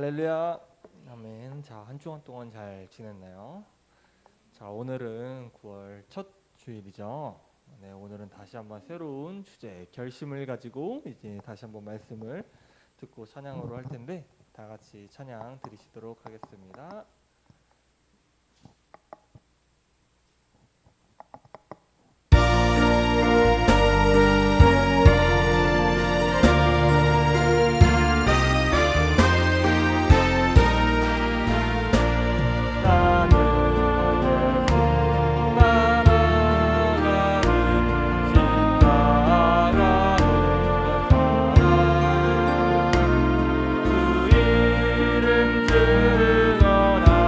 할렐루야. 아멘. 자, 한 주간 동안 잘 지냈나요? 자, 오늘은 9월 첫 주일이죠. 네, 오늘은 다시 한번 새로운 주제, 결심을 가지고 이제 다시 한번 말씀을 듣고 찬양으로 할 텐데 다 같이 찬양 드리시도록 하겠습니다. 주 이름 증언하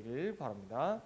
되길 바랍니다.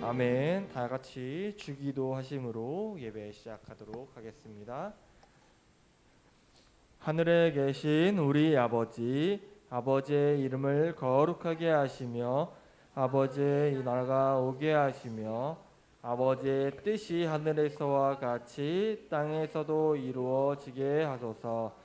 아멘. 다 같이 주기도 하심으로 예배 시작하도록 하겠습니다. 하늘에 계신 우리 아버지, 아버지의 이름을 거룩하게 하시며 아버지의 나라가 오게 하시며 아버지의 뜻이 하늘에서와 같이 땅에서도 이루어지게 하소서.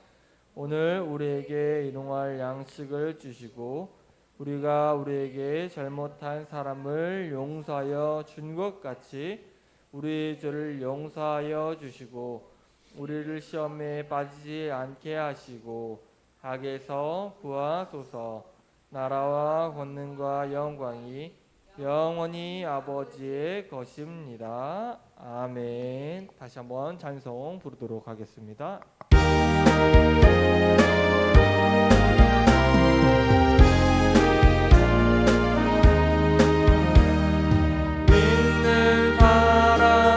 오늘 우리에게 일용할 양식을 주시고 우리가 우리에게 잘못한 사람을 용서하여 준 것 같이 우리의 죄를 용서하여 주시고 우리를 시험에 빠지지 않게 하시고 악에서 구하소서. 나라와 권능과 영광이 영원히 아버지의 것입니다. 아멘. 다시 한번 찬송 부르도록 하겠습니다. 믿는 사람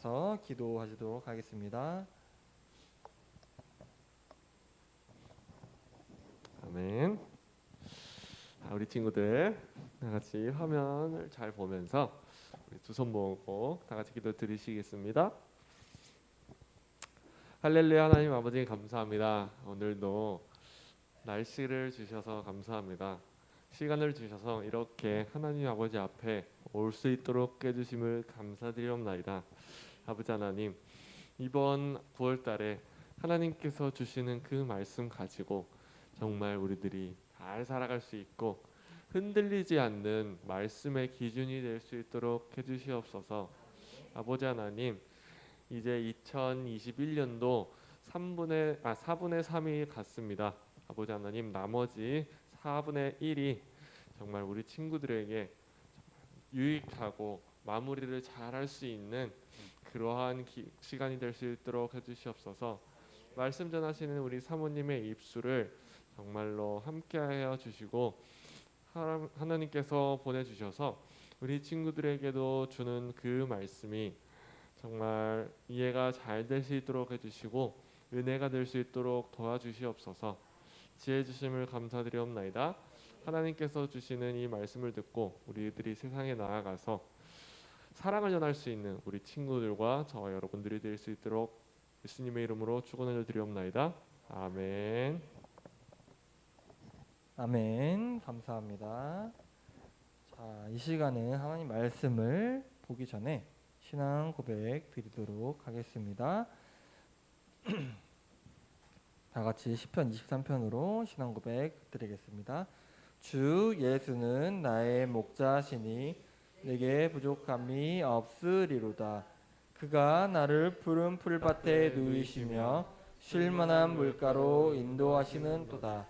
나아가서 기도하시도록 하겠습니다. 아멘. 우리 친구들 다 같이 화면을 잘 보면서 우리 두 손 모으고 다 같이 기도 드리시겠습니다. 할렐루야. 하나님 아버지 감사합니다. 오늘도 날씨를 주셔서 감사합니다. 시간을 주셔서 이렇게 하나님 아버지 앞에 올 수 있도록 해주심을 감사드리옵나이다. 아버지 하나님, 이번 9월 달에 하나님께서 주시는 그 말씀 가지고 정말 우리들이 잘 살아갈 수 있고 흔들리지 않는 말씀의 기준이 될 수 있도록 해주시옵소서. 아버지 하나님, 이제 2021년도 4분의 3이 갔습니다. 아버지 하나님, 나머지 4분의 1이 정말 우리 친구들에게 유익하고 마무리를 잘 할 수 있는 그러한 시간이 될 수 있도록 해주시옵소서. 말씀 전하시는 우리 사모님의 입술을 정말로 함께하여 주시고 하나님께서 보내주셔서 우리 친구들에게도 주는 그 말씀이 정말 이해가 잘 될 수 있도록 해주시고 은혜가 될 수 있도록 도와주시옵소서. 지혜 주심을 감사드리옵나이다. 하나님께서 주시는 이 말씀을 듣고 우리들이 세상에 나아가서 사랑을 전할 수 있는 우리 친구들과 저와 여러분들이 될 수 있도록 예수님의 이름으로 축원을 드리옵나이다. 아멘. 아멘. 감사합니다. 자, 이 시간에 하나님 말씀을 보기 전에 신앙 고백 드리도록 하겠습니다. 다 같이 시편 23편으로 신앙 고백 드리겠습니다. 주 예수는 나의 목자시니 내게 부족함이 없으리로다. 그가 나를 푸른 풀밭에 누이시며 쉴만한 물가로 인도하시는도다.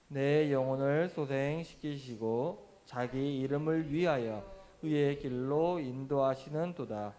내 영혼을 소생시키시고 자기 이름을 위하여 의의 길로 인도하시는도다.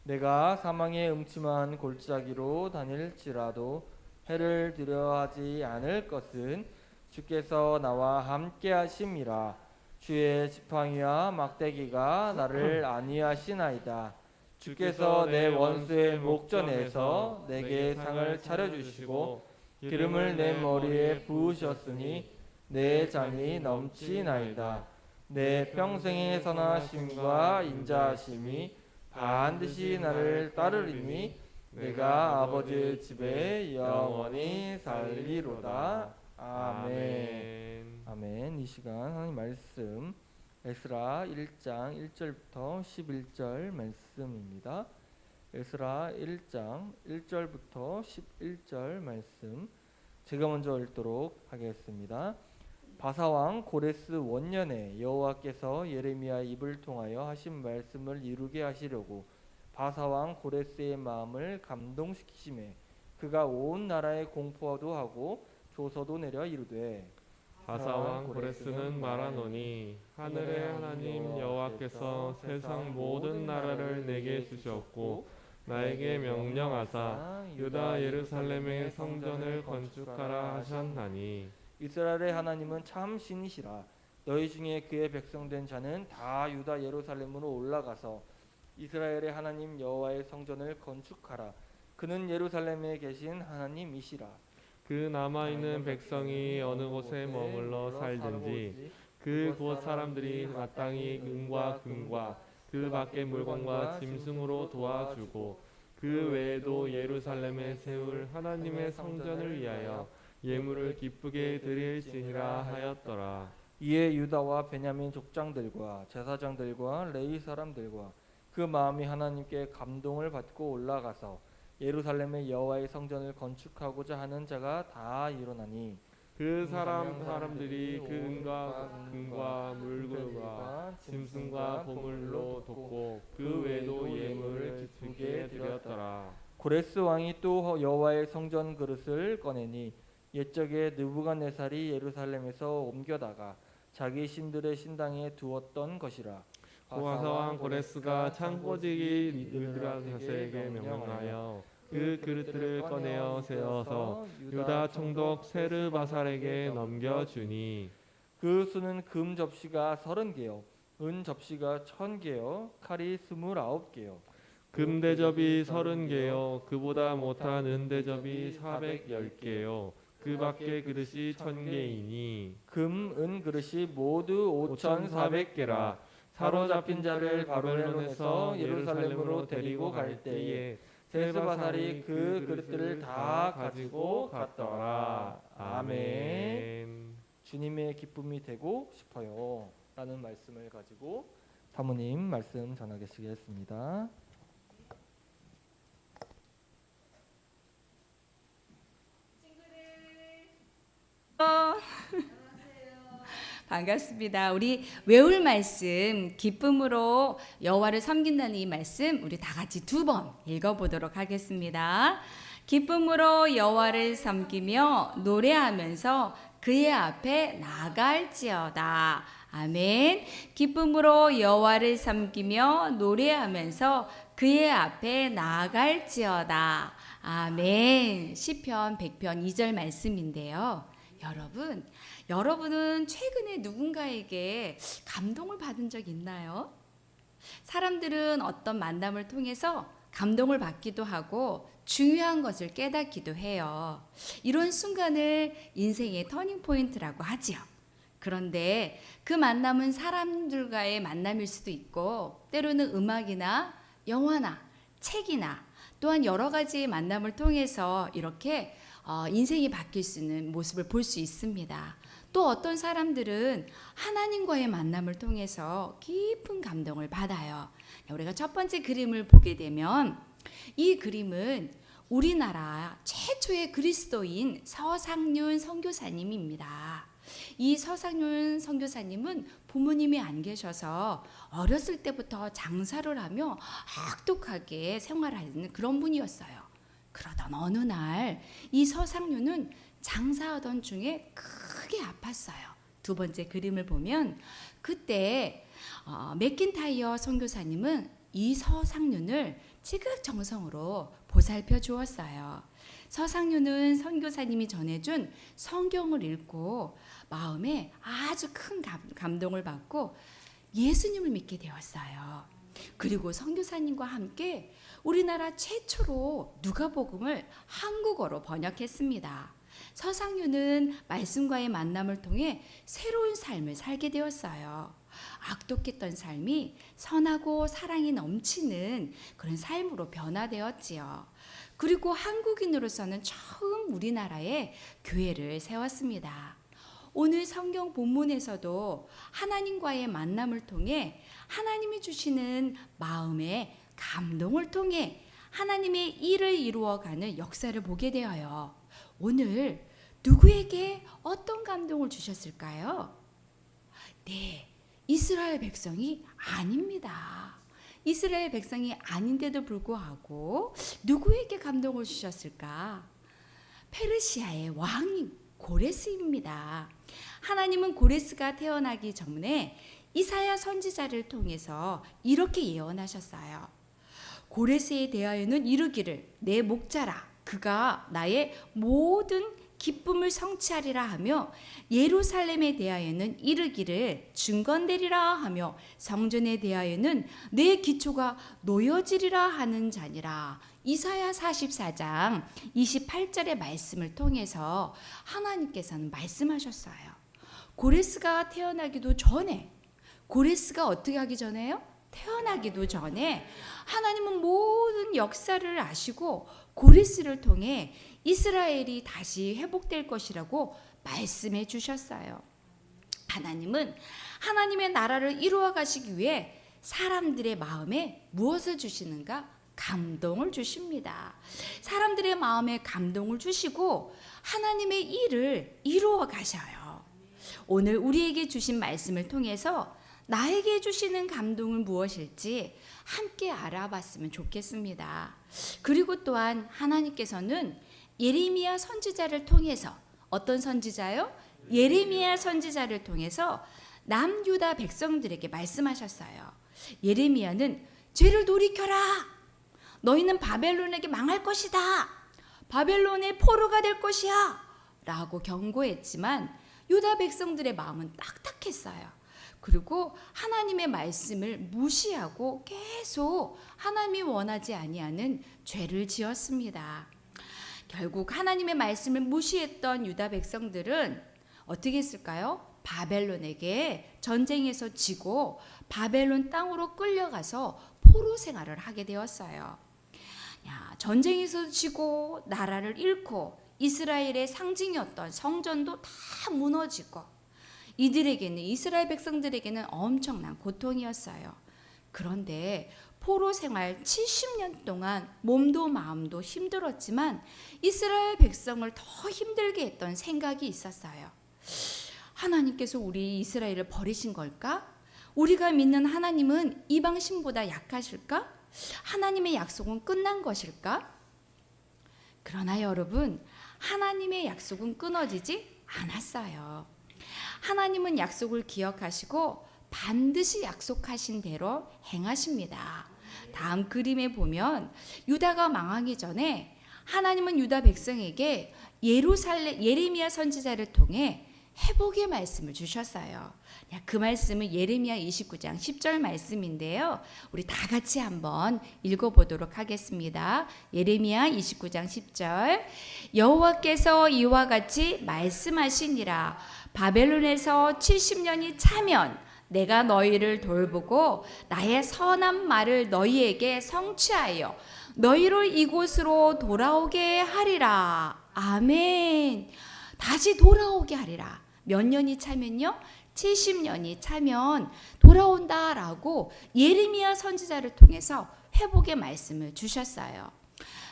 내가 사망의 음침한 골짜기로 다닐지라도 해를 두려워하지 않을 것은 주께서 나와 함께 하심이라. 주의 지팡이와 막대기가 나를 안위하시나이다. 주께서 내 원수의 목전에서 내게 상을 차려주시고 기름을 내 머리에 부으셨으니 내 잔이 넘치나이다. 내 평생의 선하심과 인자하심이 반드시 나를 따르리니 내가 아버지의 집에 영원히 살리로다. 아멘. 아멘. 이 시간 하나님 말씀 에스라 1장 1절부터 11절 말씀입니다. 에스라 1장 1절부터 11절 말씀 제가 먼저 읽도록 하겠습니다. 바사왕 고레스 원년에 여호와께서 예레미야의 입을 통하여 하신 말씀을 이루게 하시려고 바사왕 고레스의 마음을 감동시키심에 그가 온 나라에 공포도 하고 조서도 내려 이르되 바사왕 고레스는 말하노니 하늘의 하나님 여호와께서 세상 모든 나라를 내게 주셨고 나에게 명령하사 유다 예루살렘의 성전을 건축하라 하셨나니 이스라엘의 하나님은 참 신이시라. 너희 중에 그의 백성된 자는 다 유다 예루살렘으로 올라가서 이스라엘의 하나님 여호와의 성전을 건축하라. 그는 예루살렘에 계신 하나님이시라. 그 남아있는 백성이 어느 곳에 머물러 살든지 그 곳 사람들이 마땅히 은과 금과 그 밖의 물건과 짐승으로 도와주고 그 외에도 예루살렘에 세울 하나님의 성전을 위하여 예물을 기쁘게 드릴지니라 하였더라. 이에 유다와 베냐민 족장들과 제사장들과 레위 사람들과 그 마음이 하나님께 감동을 받고 올라가서 예루살렘의 여호와의 성전을 건축하고자 하는 자가 다 일어나니 그 사람들이 그 은과 금과 물과 짐승과 보물로 돕고 그 외에도 예물을 기쁘게 드렸더라. 고레스 왕이 또 여호와의 성전 그릇을 꺼내니 옛적에 느부갓네살이 예루살렘에서 옮겨다가 자기 신들의 신당에 두었던 것이라. 바사왕 고레스가 창고지기 느부갓네살에게 명령하여 그 그릇들을 꺼내어 세워서 유다 총독 세르바살에게 넘겨주니 그 수는 금 접시가 30개요 은 접시가 1000개요 칼이 29개요 금대접이 30개요. 그보다 못한 은대접이 410개요. 그 밖에 그릇이 1000개이니 금, 은 그릇이 모두 5,400개라. 사로잡힌 자를 바벨론에서 예루살렘으로 데리고 갈 때에 세스바살이 그 그릇들을 다 가지고 갔더라. 아멘. 주님의 기쁨이 되고 싶어요 라는 말씀을 가지고 사모님 말씀 전하겠습니다. 반갑습니다. 우리 외울 말씀 기쁨으로 여호와를 섬긴다는 이 말씀 우리 다 같이 2번 읽어보도록 하겠습니다. 기쁨으로 여호와를 섬기며 노래하면서 그의 앞에 나갈지어다. 아멘. 기쁨으로 여호와를 섬기며 노래하면서 그의 앞에 나갈지어다. 아멘. 시편 100편 2절 말씀인데요. 여러분은 최근에 누군가에게 감동을 받은 적 있나요? 사람들은 어떤 만남을 통해서 감동을 받기도 하고 중요한 것을 깨닫기도 해요. 이런 순간을 인생의 터닝 포인트라고 하지요. 그런데 그 만남은 사람들과의 만남일 수도 있고 때로는 음악이나 영화나 책이나 또한 여러 가지의 만남을 통해서 이렇게 인생이 바뀔 수 있는 모습을 볼 수 있습니다. 또 어떤 사람들은 하나님과의 만남을 통해서 깊은 감동을 받아요. 우리가 첫 번째 그림을 보게 되면 이 그림은 우리나라 최초의 그리스도인 서상륜 선교사님입니다. 이 서상륜 선교사님은 부모님이 안 계셔서 어렸을 때부터 장사를 하며 혹독하게 생활하는 그런 분이었어요. 그러던 어느 날 이 서상륜은 장사하던 중에 크게 아팠어요. 2번째 그림을 보면 그때 맥킨타이어 선교사님은 이 서상륜을 지극정성으로 보살펴 주었어요. 서상륜은 선교사님이 전해준 성경을 읽고 마음에 아주 큰 감동을 받고 예수님을 믿게 되었어요. 그리고 선교사님과 함께 우리나라 최초로 누가복음을 한국어로 번역했습니다. 서상륜은 말씀과의 만남을 통해 새로운 삶을 살게 되었어요. 악독했던 삶이 선하고 사랑이 넘치는 그런 삶으로 변화되었지요. 그리고 한국인으로서는 처음 우리나라에 교회를 세웠습니다. 오늘 성경 본문에서도 하나님과의 만남을 통해 하나님이 주시는 마음의 감동을 통해 하나님의 일을 이루어가는 역사를 보게 되어요. 오늘 누구에게 어떤 감동을 주셨을까요? 네, 이스라엘 백성이 아닙니다. 이스라엘 백성이 아닌데도 불구하고 누구에게 감동을 주셨을까? 페르시아의 왕 고레스입니다. 하나님은 고레스가 태어나기 전에 이사야 선지자를 통해서 이렇게 예언하셨어요. 고레스에 대하여는 이르기를 내 목자라 그가 나의 모든 기쁨을 성취하리라 하며 예루살렘에 대하여는 이르기를 중건되리라 하며 성전에 대하여는 내 기초가 놓여지리라 하는 자니라. 이사야 44장 28절의 말씀을 통해서 하나님께서는 말씀하셨어요. 고레스가 태어나기도 전에 고레스가 어떻게 하기 전에요? 태어나기도 전에 하나님은 모든 역사를 아시고 고레스를 통해 이스라엘이 다시 회복될 것이라고 말씀해 주셨어요. 하나님은 하나님의 나라를 이루어 가시기 위해 사람들의 마음에 무엇을 주시는가? 감동을 주십니다. 사람들의 마음에 감동을 주시고 하나님의 일을 이루어 가셔요. 오늘 우리에게 주신 말씀을 통해서 나에게 주시는 감동은 무엇일지 함께 알아봤으면 좋겠습니다. 그리고 또한 하나님께서는 예레미야 선지자를 통해서 어떤 선지자요? 예레미야 선지자를 통해서 남유다 백성들에게 말씀하셨어요. 예레미야는 죄를 돌이켜라. 너희는 바벨론에게 망할 것이다. 바벨론의 포로가 될 것이야. 라고 경고했지만 유다 백성들의 마음은 딱딱했어요. 그리고 하나님의 말씀을 무시하고 계속 하나님이 원하지 아니하는 죄를 지었습니다. 결국 하나님의 말씀을 무시했던 유다 백성들은 어떻게 했을까요? 바벨론에게 전쟁에서 지고 바벨론 땅으로 끌려가서 포로 생활을 하게 되었어요. 전쟁에서 지고 나라를 잃고 이스라엘의 상징이었던 성전도 다 무너지고 이들에게는 이스라엘 백성들에게는 엄청난 고통이었어요. 그런데 포로 생활 70년 동안 몸도 마음도 힘들었지만 이스라엘 백성을 더 힘들게 했던 생각이 있었어요. 하나님께서 우리 이스라엘을 버리신 걸까? 우리가 믿는 하나님은 이방 신보다 약하실까? 하나님의 약속은 끝난 것일까? 그러나 여러분, 하나님의 약속은 끊어지지 않았어요. 하나님은 약속을 기억하시고 반드시 약속하신 대로 행하십니다. 다음 그림에 보면 유다가 망하기 전에 하나님은 유다 백성에게 예레미야 선지자를 통해 회복의 말씀을 주셨어요. 그 말씀은 예레미야 29장 10절 말씀인데요. 우리 다 같이 한번 읽어보도록 하겠습니다. 예레미야 29장 10절. 여호와께서 이와 같이 말씀하시니라. 바벨론에서 70년이 차면 내가 너희를 돌보고 나의 선한 말을 너희에게 성취하여 너희를 이곳으로 돌아오게 하리라. 아멘. 다시 돌아오게 하리라. 몇 년이 차면요? 70년이 차면 돌아온다라고 예레미야 선지자를 통해서 회복의 말씀을 주셨어요.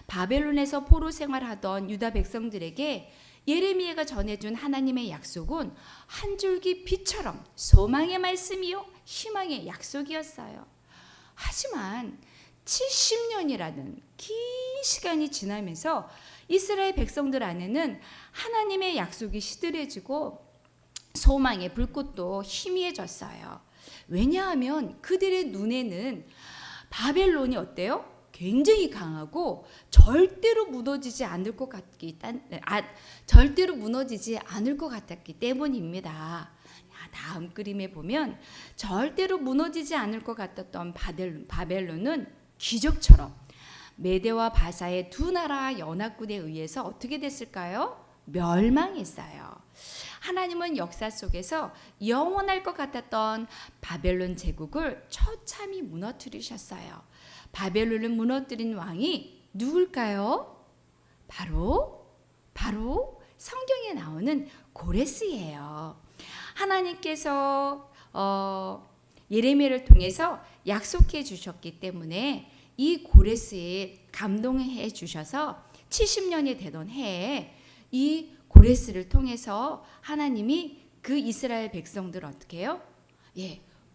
바벨론에서 포로 생활하던 유다 백성들에게 예레미야가 전해준 하나님의 약속은 한 줄기 빛처럼 소망의 말씀이요 희망의 약속이었어요. 하지만 70년이라는 긴 시간이 지나면서 이스라엘 백성들 안에는 하나님의 약속이 시들해지고 소망의 불꽃도 희미해졌어요. 왜냐하면 그들의 눈에는 바벨론이 어때요? 굉장히 강하고 절대로 무너지지 않을 것 같기 때문입니다. 다음 그림에 보면 절대로 무너지지 않을 것 같았던 바벨론은 기적처럼 메대와 바사의 두 나라 연합군에 의해서 어떻게 됐을까요? 멸망했어요. 하나님은 역사 속에서 영원할 것 같았던 바벨론 제국을 처참히 무너뜨리셨어요. 바벨론을 무너뜨린 왕이 누굴까요? 바로 성경에 나오는 고레스예요. 하나님께서 예레미야를 통해서 약속해 주셨기 때문에 이 고레스에 감동해 주셔서 70년이 되던 해에 이 고레스를 통해서 하나님이 그 이스라엘 백성들을 어떻게 해요?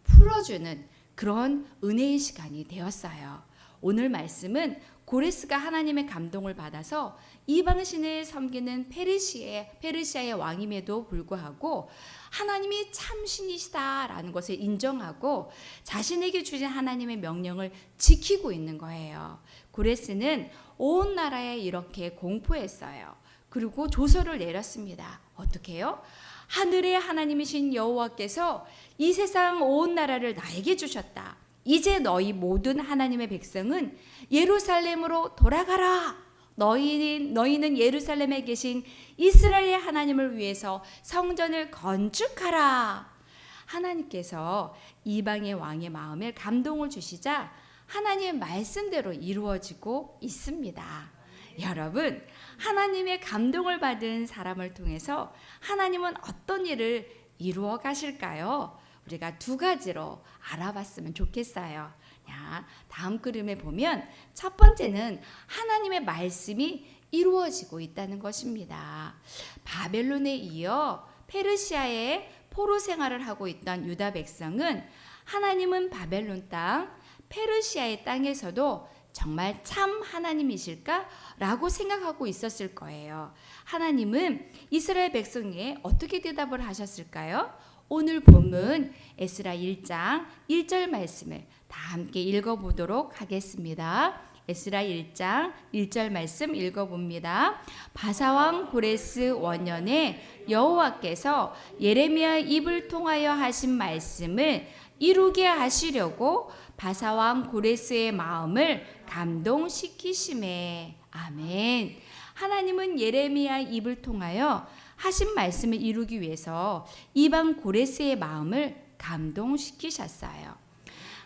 풀어주는 그런 은혜의 시간이 되었어요. 오늘 말씀은 고레스가 하나님의 감동을 받아서 이방신을 섬기는 페르시아의 왕임에도 불구하고 하나님이 참신이시다라는 것을 인정하고 자신에게 주신 하나님의 명령을 지키고 있는 거예요. 고레스는 온 나라에 이렇게 공포했어요. 그리고 조서를 내렸습니다. 어떻게 해요? 하늘의 하나님이신 여호와께서 이 세상 온 나라를 나에게 주셨다. 이제 너희 모든 하나님의 백성은 예루살렘으로 돌아가라. 너희는 예루살렘에 계신 이스라엘의 하나님을 위해서 성전을 건축하라. 하나님께서 이방의 왕의 마음에 감동을 주시자 하나님의 말씀대로 이루어지고 있습니다. 여러분, 하나님의 감동을 받은 사람을 통해서 하나님은 어떤 일을 이루어 가실까요? 우리가 두 가지로 알아봤으면 좋겠어요. 다음 그림에 보면 첫 번째는 하나님의 말씀이 이루어지고 있다는 것입니다. 바벨론에 이어 페르시아의 포로 생활을 하고 있던 유다 백성은 하나님은 바벨론 땅, 페르시아의 땅에서도 정말 참 하나님이실까라고 생각하고 있었을 거예요. 하나님은 이스라엘 백성에 어떻게 대답을 하셨을까요? 오늘 본문 에스라 1장 1절 말씀을 다 함께 읽어보도록 하겠습니다. 에스라 1장 1절 말씀 읽어봅니다. 바사왕 고레스 원년에 여호와께서 예레미야 입을 통하여 하신 말씀을 이루게 하시려고 바사왕 고레스의 마음을 감동시키심에. 아멘. 하나님은 예레미야 입을 통하여 하신 말씀을 이루기 위해서 이방 고레스의 마음을 감동시키셨어요.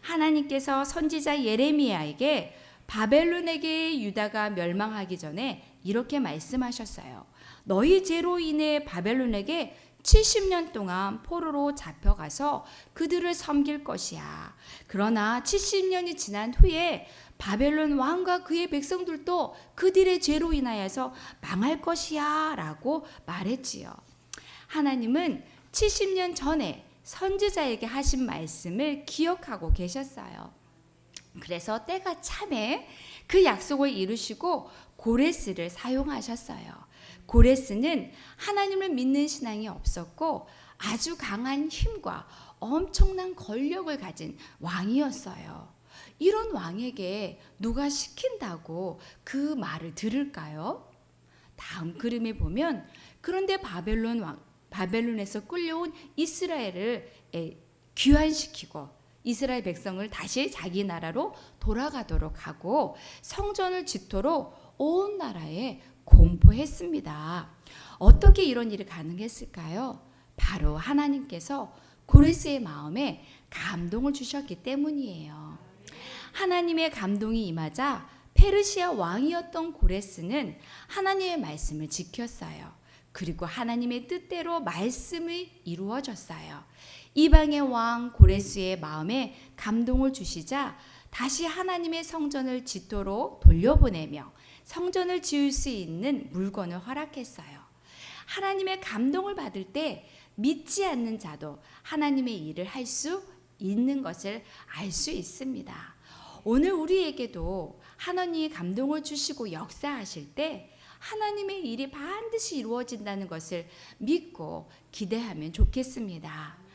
하나님께서 선지자 예레미야에게 바벨론에게 유다가 멸망하기 전에 이렇게 말씀하셨어요. 너희 죄로 인해 바벨론에게 70년 동안 포로로 잡혀가서 그들을 섬길 것이야. 그러나 70년이 지난 후에 바벨론 왕과 그의 백성들도 그들의 죄로 인하여서 망할 것이야 라고 말했지요. 하나님은 70년 전에 선지자에게 하신 말씀을 기억하고 계셨어요. 그래서 때가 참에 그 약속을 이루시고 고레스를 사용하셨어요. 고레스는 하나님을 믿는 신앙이 없었고 아주 강한 힘과 엄청난 권력을 가진 왕이었어요. 이런 왕에게 누가 시킨다고 그 말을 들을까요? 다음 그림에 보면 그런데 바벨론에서 끌려온 이스라엘을 귀환시키고 이스라엘 백성을 다시 자기 나라로 돌아가도록 하고 성전을 짓도록 온 나라에 공포했습니다. 어떻게 이런 일이 가능했을까요? 바로 하나님께서 고레스의 마음에 감동을 주셨기 때문이에요. 하나님의 감동이 임하자 페르시아 왕이었던 고레스는 하나님의 말씀을 지켰어요. 그리고 하나님의 뜻대로 말씀이 이루어졌어요. 이방의 왕 고레스의 마음에 감동을 주시자 다시 하나님의 성전을 짓도록 돌려보내며 성전을 지을 수 있는 물건을 허락했어요. 하나님의 감동을 받을 때 믿지 않는 자도 하나님의 일을 할 수 있는 것을 알 수 있습니다. 오늘 우리에게도 하나님이 감동을 주시고 역사하실 때 하나님의 일이 반드시 이루어진다는 것을 믿고 기대하면 좋겠습니다.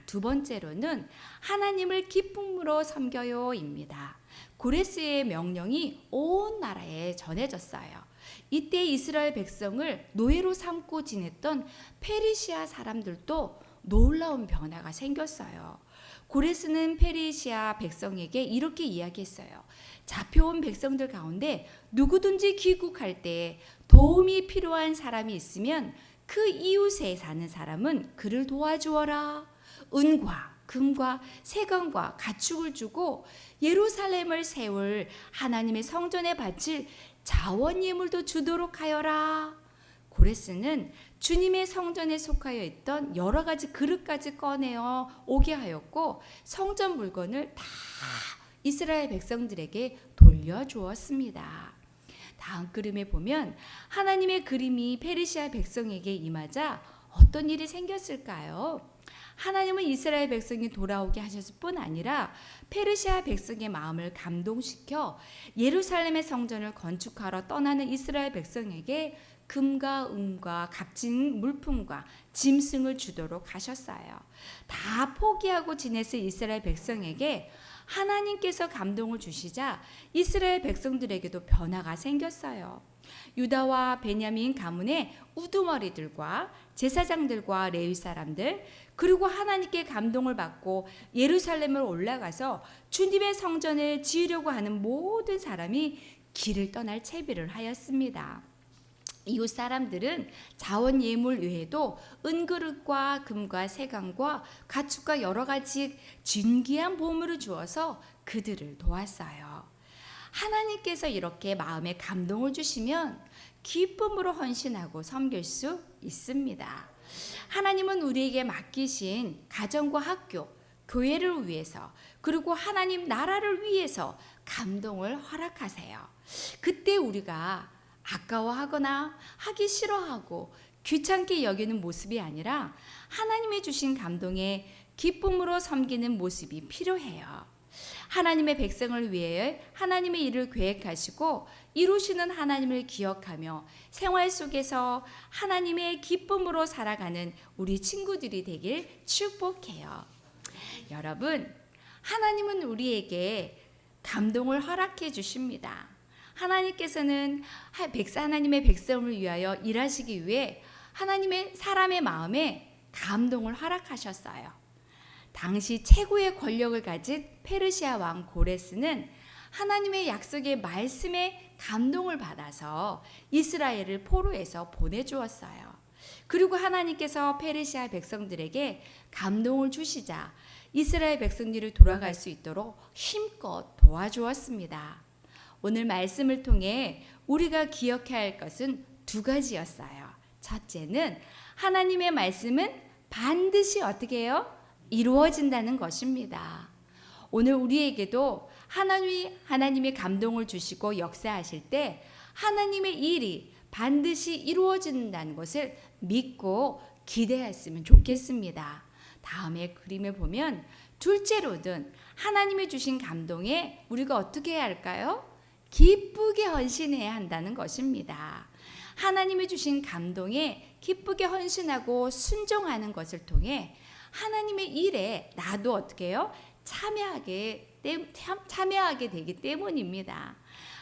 두 번째로는 하나님을 기쁨으로 섬겨요입니다. 고레스의 명령이 온 나라에 전해졌어요. 이때 이스라엘 백성을 노예로 삼고 지냈던 페르시아 사람들도 놀라운 변화가 생겼어요. 고레스는 페르시아 백성에게 이렇게 이야기했어요. 잡혀온 백성들 가운데 누구든지 귀국할 때 도움이 필요한 사람이 있으면 그 이웃에 사는 사람은 그를 도와주어라. 은과 금과 세금과 가축을 주고 예루살렘을 세울 하나님의 성전에 바칠 자원 예물도 주도록 하여라. 고레스는 주님의 성전에 속하여 있던 여러 가지 그릇까지 꺼내어 오게 하였고 성전 물건을 다 이스라엘 백성들에게 돌려주었습니다. 다음 그림에 보면 하나님의 그림이 페르시아 백성에게 임하자 어떤 일이 생겼을까요? 하나님은 이스라엘 백성이 돌아오게 하셨을 뿐 아니라 페르시아 백성의 마음을 감동시켜 예루살렘의 성전을 건축하러 떠나는 이스라엘 백성에게 금과 은과 값진 물품과 짐승을 주도록 하셨어요. 다 포기하고 지냈을 이스라엘 백성에게 하나님께서 감동을 주시자 이스라엘 백성들에게도 변화가 생겼어요. 유다와 베냐민 가문의 우두머리들과 제사장들과 레위 사람들 그리고 하나님께 감동을 받고 예루살렘을 올라가서 주님의 성전을 지으려고 하는 모든 사람이 길을 떠날 채비를 하였습니다. 이웃 사람들은 자원 예물 외에도 은그릇과 금과 세강과 가축과 여러 가지 진귀한 보물을 주어서 그들을 도왔어요. 하나님께서 이렇게 마음에 감동을 주시면 기쁨으로 헌신하고 섬길 수 있습니다. 하나님은 우리에게 맡기신 가정과 학교, 교회를 위해서 그리고 하나님 나라를 위해서 감동을 허락하세요. 그때 우리가 아까워하거나 하기 싫어하고 귀찮게 여기는 모습이 아니라 하나님이 주신 감동에 기쁨으로 섬기는 모습이 필요해요. 하나님의 백성을 위해 하나님의 일을 계획하시고 이루시는 하나님을 기억하며 생활 속에서 하나님의 기쁨으로 살아가는 우리 친구들이 되길 축복해요. 여러분, 하나님은 우리에게 감동을 허락해 주십니다. 하나님께서는 하나님의 백성을 위하여 일하시기 위해 하나님의 사람의 마음에 감동을 허락하셨어요. 당시 최고의 권력을 가진 페르시아 왕 고레스는 하나님의 약속의 말씀에 감동을 받아서 이스라엘을 포로에서 보내주었어요. 그리고 하나님께서 페르시아 백성들에게 감동을 주시자 이스라엘 백성들이 돌아갈 수 있도록 힘껏 도와주었습니다. 오늘 말씀을 통해 우리가 기억해야 할 것은 두 가지였어요. 첫째는 하나님의 말씀은 반드시 어떻게 해요? 이루어진다는 것입니다. 오늘 우리에게도 하나님이 감동을 주시고 역사하실 때 하나님의 일이 반드시 이루어진다는 것을 믿고 기대했으면 좋겠습니다. 다음에 그림에 보면 둘째로는 하나님이 주신 감동에 우리가 어떻게 해야 할까요? 기쁘게 헌신해야 한다는 것입니다. 하나님이 주신 감동에 기쁘게 헌신하고 순종하는 것을 통해 하나님의 일에 나도 어떻게 해요? 참여하게 되기 때문입니다.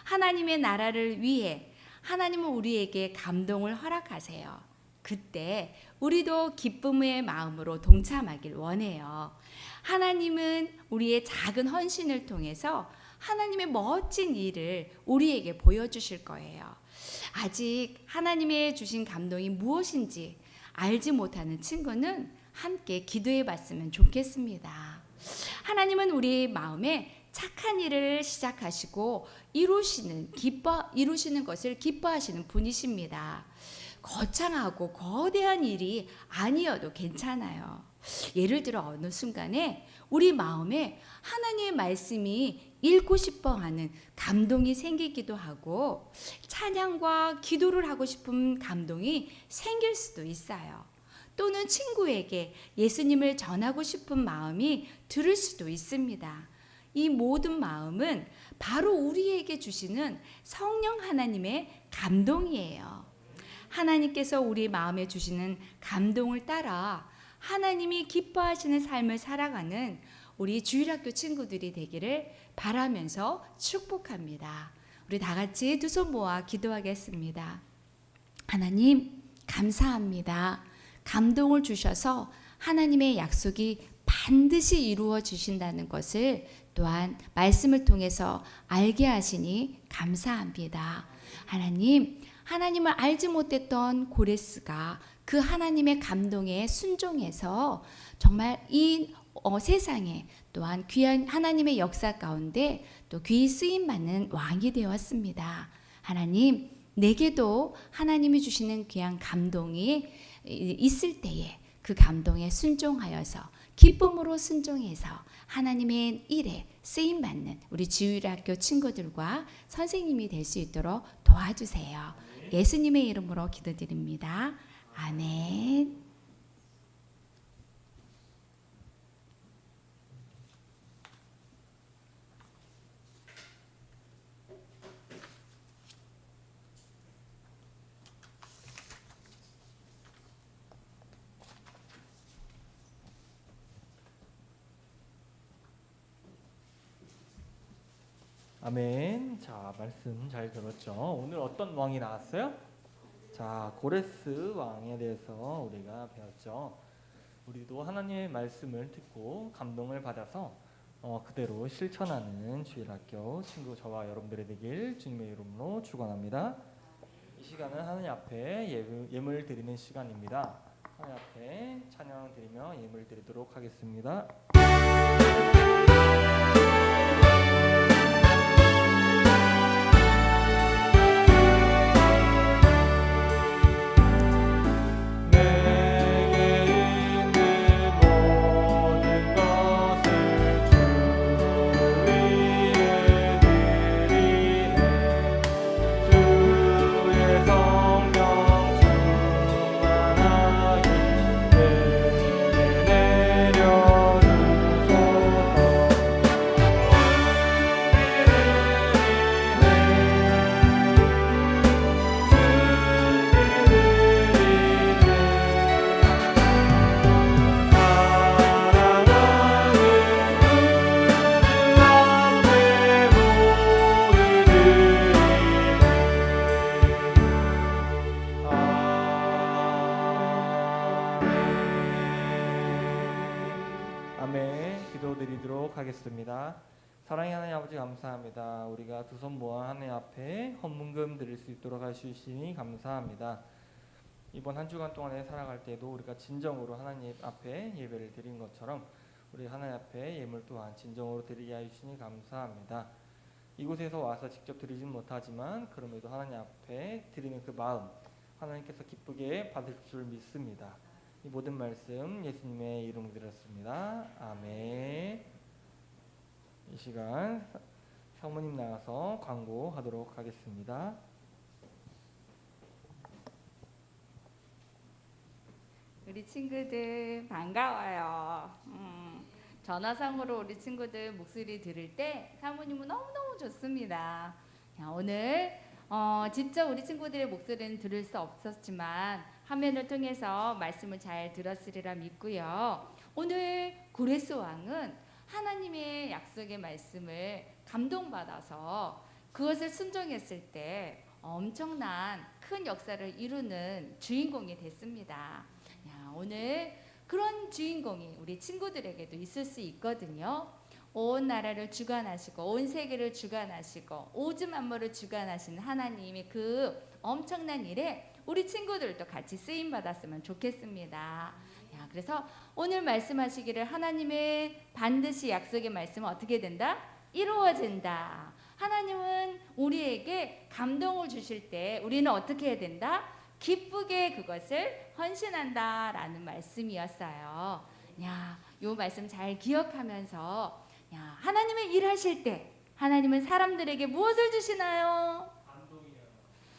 하나님의 나라를 위해 하나님은 우리에게 감동을 허락하세요. 그때 우리도 기쁨의 마음으로 동참하길 원해요. 하나님은 우리의 작은 헌신을 통해서 하나님의 멋진 일을 우리에게 보여주실 거예요. 아직 하나님의 주신 감동이 무엇인지 알지 못하는 친구는 함께 기도해 봤으면 좋겠습니다. 하나님은 우리 마음에 착한 일을 시작하시고 이루시는 것을 기뻐하시는 분이십니다. 거창하고 거대한 일이 아니어도 괜찮아요. 예를 들어 어느 순간에 우리 마음에 하나님의 말씀이 읽고 싶어 하는 감동이 생기기도 하고 찬양과 기도를 하고 싶은 감동이 생길 수도 있어요. 또는 친구에게 예수님을 전하고 싶은 마음이 들을 수도 있습니다. 이 모든 마음은 바로 우리에게 주시는 성령 하나님의 감동이에요. 하나님께서 우리 마음에 주시는 감동을 따라 하나님이 기뻐하시는 삶을 살아가는 우리 주일학교 친구들이 되기를 바라면서 축복합니다. 우리 다 같이 두 손 모아 기도하겠습니다. 하나님 감사합니다. 감동을 주셔서 하나님의 약속이 반드시 이루어 주신다는 것을 또한 말씀을 통해서 알게 하시니 감사합니다. 하나님을 알지 못했던 고레스가 그 하나님의 감동에 순종해서 정말 이 세상에 또한 귀한 하나님의 역사 가운데 또 귀히 쓰임받는 왕이 되었습니다. 하나님, 내게도 하나님이 주시는 귀한 감동이 있을 때에 그 감동에 순종하여서 기쁨으로 순종해서 하나님의 일에 쓰임받는 우리 지휘학교 친구들과 선생님이 될 수 있도록 도와주세요. 예수님의 이름으로 기도드립니다. 아멘. 아멘. 자, 말씀 잘 들었죠? 오늘 어떤 왕이 나왔어요? 자, 고레스 왕에 대해서 우리가 배웠죠. 우리도 하나님의 말씀을 듣고 감동을 받아서 그대로 실천하는 주일학교 친구 저와 여러분들이 되길 주님의 이름으로 축원합니다. 이 시간은 하나님 앞에 예물 드리는 시간입니다. 하나님 앞에 찬양 드리며 예물 드리도록 하겠습니다. 아멘. 기도드리도록 하겠습니다. 사랑의 하나님 아버지 감사합니다. 우리가 두 손 모아 하나님 앞에 헌문금 드릴 수 있도록 하시니 감사합니다. 이번 한 주간 동안에 살아갈 때도 우리가 진정으로 하나님 앞에 예배를 드린 것처럼 우리 하나님 앞에 예물 또한 진정으로 드리게 하시니 감사합니다. 이곳에서 와서 직접 드리진 못하지만 그럼에도 하나님 앞에 드리는 그 마음 하나님께서 기쁘게 받을 줄 믿습니다. 이 모든 말씀 예수님의 이름으로 드렸습니다. 아멘. 이 시간 사모님 나와서 광고하도록 하겠습니다. 우리 친구들 반가워요. 전화상으로 우리 친구들 목소리 들을 때 사모님은 너무너무 좋습니다. 오늘 직접 우리 친구들의 목소리는 들을 수 없었지만 화면을 통해서 말씀을 잘 들었으리라 믿고요. 오늘 고레스 왕은 하나님의 약속의 말씀을 감동받아서 그것을 순종했을 때 엄청난 큰 역사를 이루는 주인공이 됐습니다. 오늘 그런 주인공이 우리 친구들에게도 있을 수 있거든요. 온 나라를 주관하시고 온 세계를 주관하시고 오즈 만물을 주관하시는 하나님의 그 엄청난 일에 우리 친구들도 같이 쓰임 받았으면 좋겠습니다. 그래서 오늘 말씀하시기를 하나님의 반드시 약속의 말씀은 어떻게 된다? 이루어진다. 하나님은 우리에게 감동을 주실 때 우리는 어떻게 해야 된다? 기쁘게 그것을 헌신한다라는 말씀이었어요. 요 말씀 잘 기억하면서 하나님의 일하실 때 하나님은 사람들에게 무엇을 주시나요?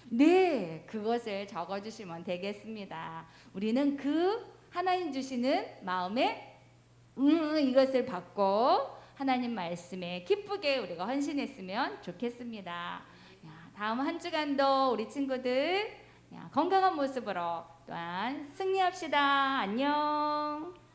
네, 그것을 적어주시면 되겠습니다. 우리는 그 하나님 주시는 마음에 이것을 받고 하나님 말씀에 기쁘게 우리가 헌신했으면 좋겠습니다. 다음 한 주간도 우리 친구들 건강한 모습으로 또한 승리합시다. 안녕.